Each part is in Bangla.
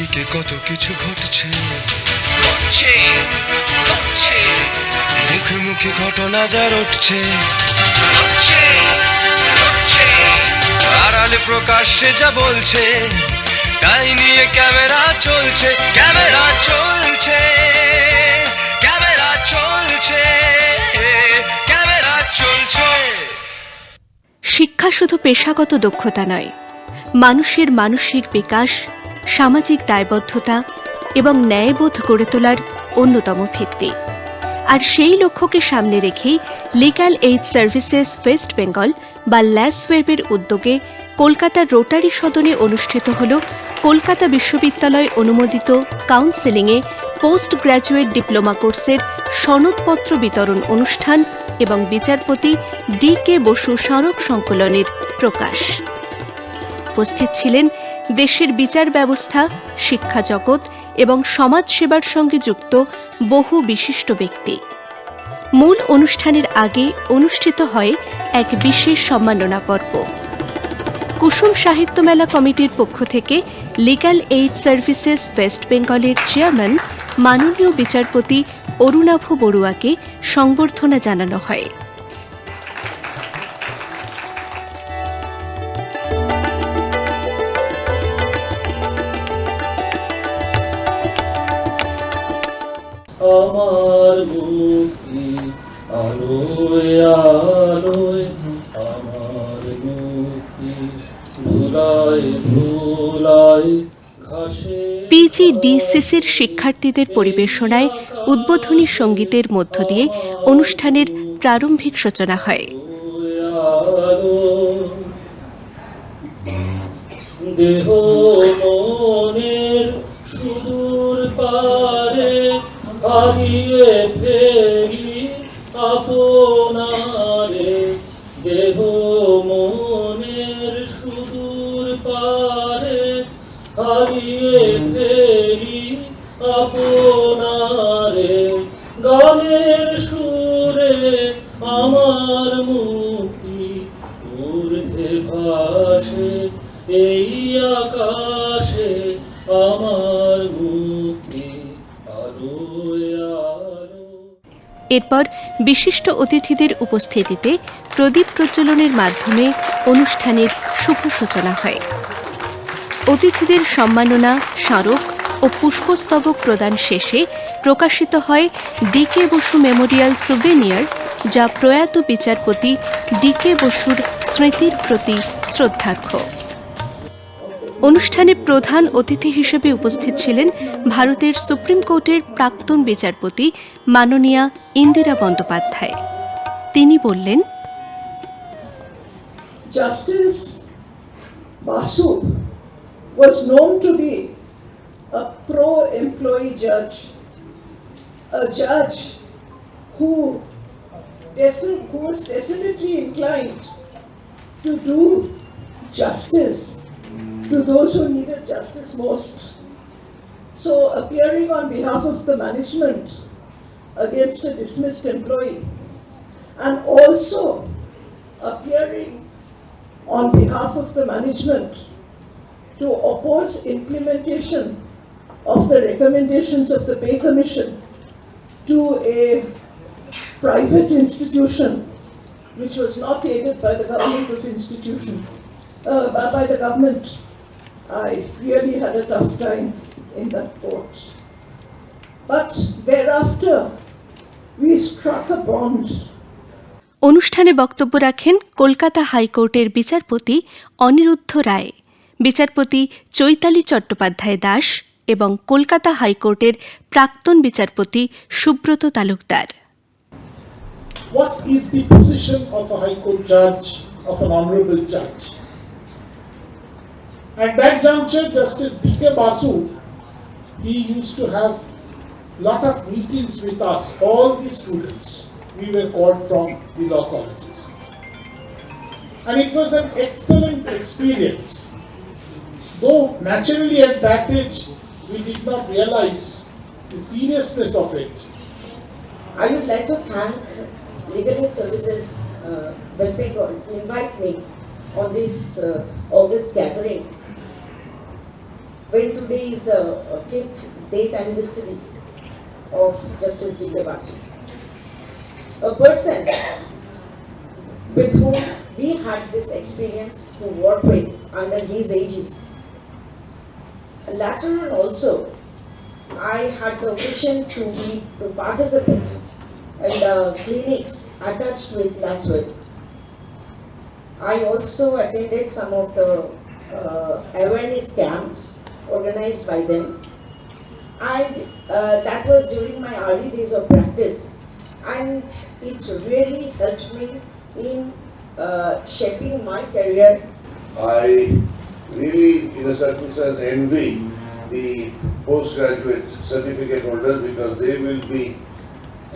চারিদিকে কত কিছু ঘটছে, মুখে মুখে ঘটনা যা রটছে, আড়ালে প্রকাশ্যে যা বলছে, তাই নিয়ে ক্যামেরা চলছে, ক্যামেরা চলছে, ক্যামেরা চলছে, ক্যামেরা চলছে। শিক্ষা শুধু পেশাগত দক্ষতা নয়, মানুষের মানসিক বিকাশ, সামাজিক দায়বদ্ধতা এবং ন্যায়বোধ গড়ে তোলার অন্যতম ভিত্তি। আর সেই লক্ষ্যকে সামনে রেখেই legal aid services West Bengal বা ল্যাসওয়েবের উদ্যোগে কলকাতার রোটারি সদনে অনুষ্ঠিত হল কলকাতা বিশ্ববিদ্যালয় অনুমোদিত কাউন্সেলিংয়ে পোস্ট গ্র্যাজুয়েট ডিপ্লোমা কোর্সের সনদপত্র বিতরণ অনুষ্ঠান এবং বিচারপতি ডি.কে. বসু স্মারক সংকলনের প্রকাশ। উপস্থিত ছিলেন দেশের বিচার ব্যবস্থা, শিক্ষা জগৎ এবং সমাজ সেবার সঙ্গে যুক্ত বহু বিশিষ্ট ব্যক্তি। মূল অনুষ্ঠানের আগে অনুষ্ঠিত হয় এক বিশেষ সম্মাননা পর্ব। কুসুম সাহিত্য মেলা কমিটির পক্ষ থেকে লিগ্যাল এইড সার্ভিসেস ওয়েস্ট বেঙ্গলের চেয়ারম্যান মাননীয় বিচারপতি অরুণাভ বড়ুয়াকে সংবর্ধনা জানানো হয়। আমার মুক্তি আলোয় আলোয়, আমার মুক্তি ধুলায় ধুলায় ঘাসে। পিজিডিসিসির শিক্ষার্থীদের পরিবেশনায় উদ্বোধনী সঙ্গীতের মধ্য দিয়ে অনুষ্ঠানের প্রারম্ভিক সূচনা হয়। দেহ মনের সুদূর পারে হারিয়ে ফেরি আপনারে, দেহ মনের সুদূর পারে হারিয়ে ফেরি আপনারে, গানের সুরে আমার মুক্তি ঊর্ধ্বে ভাসে এই আকাশে, আমার মুক্তি আলোয় আলো। এরপর বিশিষ্ট অতিথিদের উপস্থিতিতে প্রদীপ প্রজ্বলনের মাধ্যমে অনুষ্ঠানের শুভ সূচনা হয়। অতিথিদের সম্মাননা, স্মারক ও পুষ্পস্তবক প্রদান শেষে প্রকাশিত হয় ডি.কে. বসু মেমোরিয়াল সুভেনিয়ার, যা প্রয়াত বিচারপতি ডি.কে. বসুর স্মৃতির প্রতি শ্রদ্ধার্ঘ। অনুষ্ঠানে প্রধান অতিথি হিসেবে উপস্থিত ছিলেন ভারতের সুপ্রিম কোর্টের প্রাক্তন বিচারপতি মাননীয়া ইন্দিরা বন্দ্যোপাধ্যায়। তিনি বললেন, Justice Basu was known to be a pro-employee judge, a judge who was definitely inclined to do justice to those who needed justice most. So, appearing on behalf of the management against a dismissed employee, and also appearing on behalf of the management to oppose implementation of the recommendations of the Pay Commission to a private institution which was not aided by the government by the government. I really had a tough time in that court. But thereafter, we struck a bond. অনুষ্ঠানে বক্তব্য রাখেন কলকাতা হাইকোর্টের বিচারপতি অনিরুদ্ধ রায়, বিচারপতি চৈতালি চট্টোপাধ্যায় দাস এবং কলকাতা হাইকোর্টের প্রাক্তন বিচারপতি Subrata Talukdar. What is the position of a High Court judge, of an honorable judge? At that juncture, Justice D.K. Basu, he used to have lot of meetings with us, all the students. We were called from the law colleges. And it was an excellent experience. Though naturally at that age, we did not realize the seriousness of it. I would like to thank Legal Aid Services West Bengal to invite me on this August gathering. when today is the 5th death anniversary of Justice D.K. Basu. A person with whom we had this experience to work with under his aegis. Later on also, I had the occasion to participate in the clinics attached with LASWEB. I also attended some of the awareness camps organized by them, and that was during my early days of practice, and it really helped me in shaping my career. I really, in a certain sense, envy the postgraduate certificate holders because they will be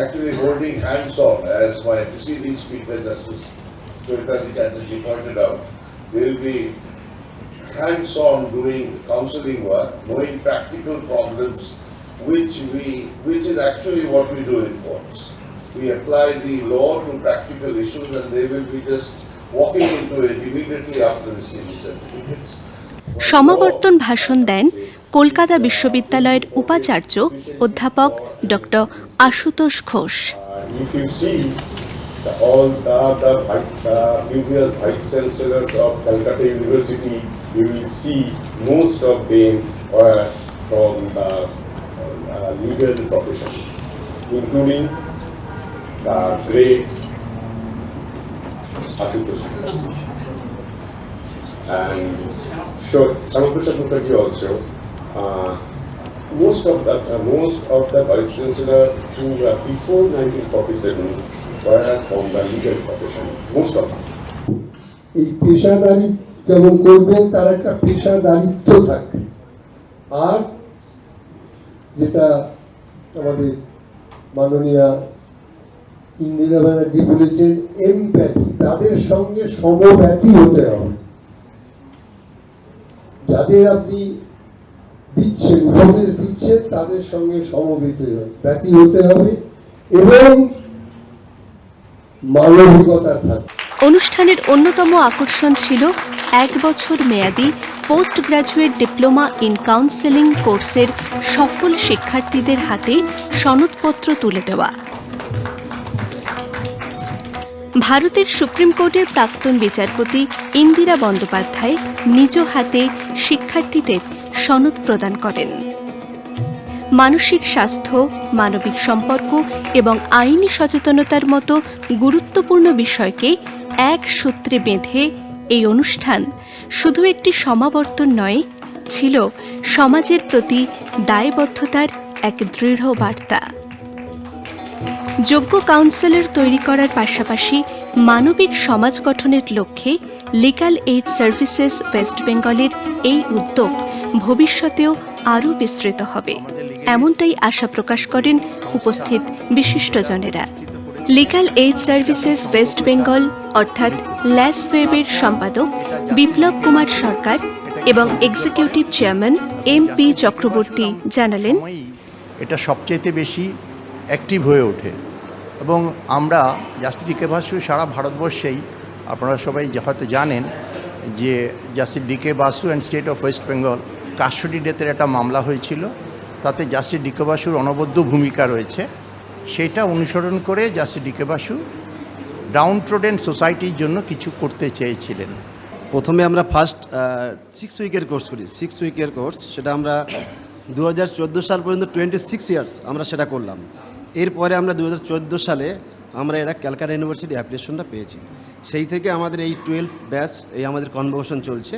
actually holding hands-on, as my preceding speaker, Justice Chaitanya Chatterjee, pointed out. They will be hands-on doing counseling work, knowing practical problems, which is actually what we do in courts. We apply the law to practical issues, and they will be just walking into it immediately after receiving certificates. সমাবর্তন ভাষণ দেন কলকাতা বিশ্ববিদ্যালয়ের উপাচার্য অধ্যাপক doctor Ashutosh Ghosh. If you see all the previous vice chancellors of Calcutta University, you will see most of them were from the legal profession, including the great Ashutosh Mukherjee. And Shyamakanta Mukherjee also. Most of the vice chancellor who were before 1947 were from the legal profession. Most of them. এই পেশাদারি যেমন করবেন তার একটা পেশাদারিত্ব থাকবে, আর যেটা আমাদের মাননীয়া ইন্দিরা ব্যানার্জি বলেছেন এমপ্যাথি, তাদের সঙ্গে সমব্যথী হতে হবে। যাদের আপনি দিচ্ছেন, উপদেশ দিচ্ছেন, তাদের সঙ্গে সমব্যথী হতে হবে এবং মানবিকতা থাকবে। অনুষ্ঠানের অন্যতম আকর্ষণ ছিল 1 বছর মেয়াদী post graduate diploma in counselling কোর্সের সফল শিক্ষার্থীদের হাতে সনদপত্র তুলে দেওয়া। ভারতের সুপ্রিম কোর্টের প্রাক্তন বিচারপতি ইন্দিরা বন্দ্যোপাধ্যায় নিজ হাতে শিক্ষার্থীদের সনদ প্রদান করেন। মানসিক স্বাস্থ্য, মানবিক সম্পর্ক এবং আইনি সচেতনতার মতো গুরুত্বপূর্ণ বিষয়কে এক সূত্রে বেঁধে এই অনুষ্ঠান শুধু একটি সমাবর্তন নয়, ছিল সমাজের প্রতি দায়বদ্ধতার এক দৃঢ় বার্তা। যোগ্য কাউন্সিলর তৈরি করার পাশাপাশি মানবিক সমাজ গঠনের লক্ষ্যে লিগ্যাল এইড সার্ভিসেস ওয়েস্ট বেঙ্গলের এই উদ্যোগ ভবিষ্যতেও আরও বিস্তৃত হবে, এমনটাই আশা প্রকাশ করেন উপস্থিত বিশিষ্টজনেরা। Legal aid services West Bengal অর্থাৎ ল্যাসওয়েবের সম্পাদক বিপ্লব কুমার সরকার এবং এক্সিকিউটিভ চেয়ারম্যান MP চক্রবর্তী জানালেন, এটা সবচেয়ে বেশি অ্যাক্টিভ হয়ে ওঠে এবং আমরা জাস্টিস ডি কে বাসু সারা ভারতবর্ষেই, আপনারা সবাই হয়তো জানেন যে justice D K Basu and state of West Bengal custody ডেথের একটা মামলা হয়েছিল, তাতে জাস্টিস ডি কে বাসুর অনবদ্য ভূমিকা রয়েছে। সেটা অনুসরণ করে justice D K Basu down trodden সোসাইটির জন্য কিছু করতে চেয়েছিলেন। প্রথমে আমরা ফার্স্ট 6 উইকের কোর্স করি, 6 উইকের কোর্স, সেটা আমরা 2014 সাল পর্যন্ত 26 ইয়ার্স আমরা সেটা করলাম। এরপরে আমরা 2014 সালে আমরা এটা ক্যালকাটা ইউনিভার্সিটি অ্যাপ্লিকেশনটা পেয়েছি। সেই থেকে আমাদের এই 12 ব্যাচ এই আমাদের কনভোকেশন চলছে।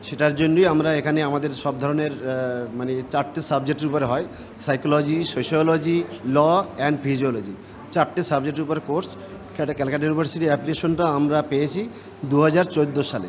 সেটার জন্যই আমরা এখানে আমাদের সব ধরনের মানে 4টে সাবজেক্টের উপরে হয়, psychology, sociology, law and physiology, 4টে সাবজেক্টের উপরে কোর্স। ক্যালকাটা ইউনিভার্সিটি অ্যাপ্লিকেশনটা আমরা পেয়েছি 2014 সালে।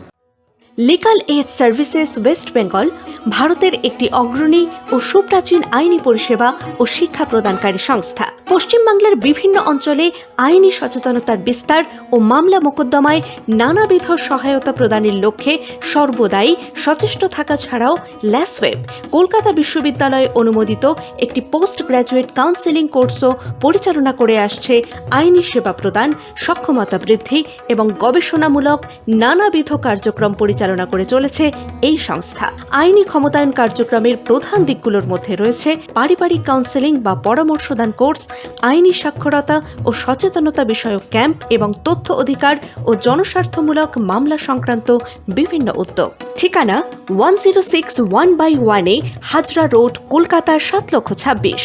Legal aid services West Bengal ভারতের একটি অগ্রণী ও সুপ্রাচীন আইনি পরিষেবা ও শিক্ষা প্রদানকারী সংস্থা। পশ্চিমবাংলার বিভিন্ন অঞ্চলে আইনি সচেতনতার বিস্তার ও মামলা মোকদ্দমায় নানাবিধ সহায়তা প্রদানের লক্ষ্যে সর্বদাই সচেষ্ট থাকা ছাড়াও ল্যাসওয়েব কলকাতা বিশ্ববিদ্যালয়ে অনুমোদিত একটি পোস্ট গ্র্যাজুয়েট কাউন্সেলিং কোর্সও পরিচালনা করে আসছে আইনি সেবা প্রদান, সক্ষমতা বৃদ্ধি এবং গবেষণামূলক নানাবিধ কার্যক্রম পরিচালনা করে চলেছে এই সংস্থা। আইনি ক্ষমতায়ন কার্যক্রমের প্রধান দিকগুলোর মধ্যে রয়েছে পারিবারিক কাউন্সেলিং বা পরামর্শদান কোর্স, আইনি সাক্ষরতা ও সচেতনতা বিষয়ক ক্যাম্প এবং তথ্য অধিকার ও জনস্বার্থমূলক মামলা সংক্রান্ত বিভিন্ন উদ্যোগ। ঠিকানা 1061/1 হাজরা রোড, কলকাতা 7,26,000।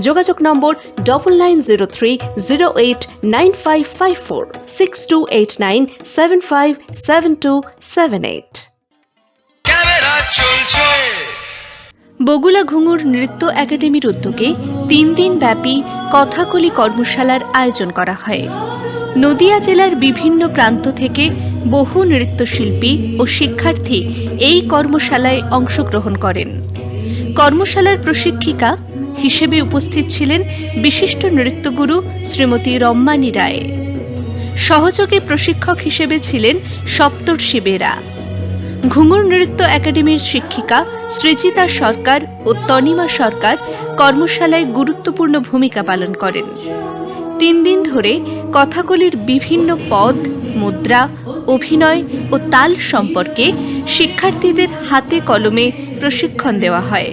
যোগাযোগ নম্বর 9903089554 6289757278। ক্যামেরা চলছে। বগুলা ঘুঙুর নৃত্য একাডেমির উদ্যোগে 3 দিন ব্যাপী কথাকলি কর্মশালার আয়োজন করা হয়। নদিয়া জেলার বিভিন্ন প্রান্ত থেকে বহু নৃত্যশিল্পী ও শিক্ষার্থী এই কর্মশালায় অংশগ্রহণ করেন। কর্মশালার প্রশিক্ষিকা হিসেবে উপস্থিত ছিলেন বিশিষ্ট নৃত্যগুরু শ্রীমতী রম্মানী রায়। সহযোগী প্রশিক্ষক হিসেবে ছিলেন সপ্তর্ষি বেরা। ঘুঙুর নৃত্য একাডেমির শিক্ষিকা সৃজিতা সরকার ও তনিমা সরকার কর্মশালায় গুরুত্বপূর্ণ ভূমিকা পালন করেন। 3 দিন ধরে কথাকলির বিভিন্ন পদ, মুদ্রা, অভিনয় ও তাল সম্পর্কে শিক্ষার্থীদের হাতে কলমে প্রশিক্ষণ দেওয়া হয়।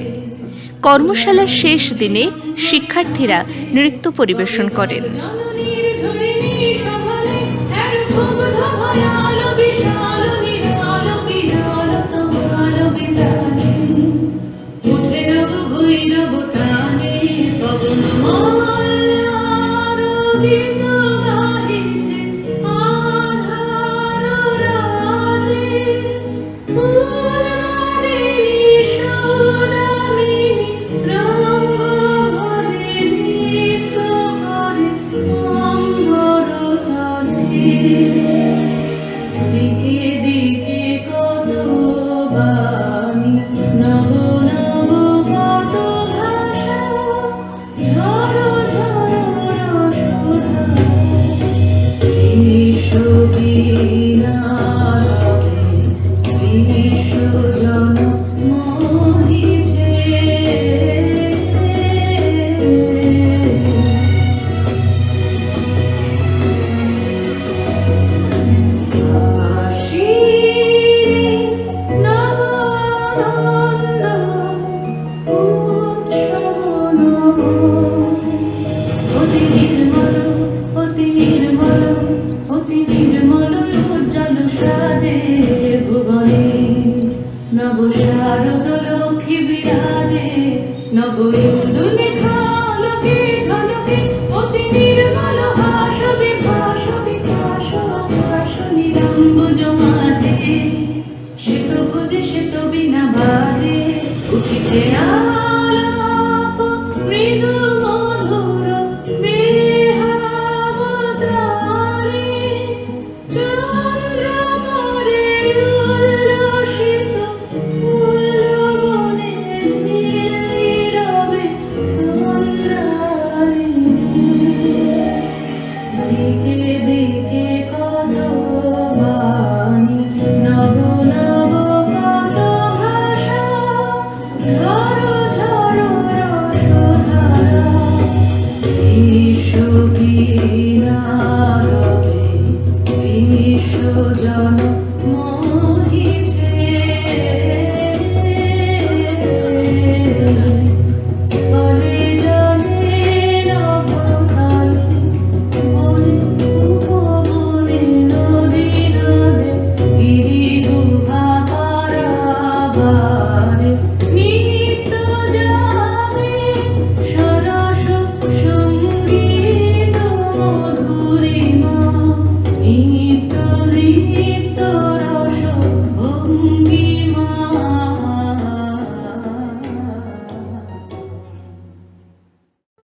কর্মশালার শেষ দিনে শিক্ষার্থীরা নৃত্য পরিবেশন করেন।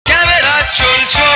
ক্যামেরা চলছে।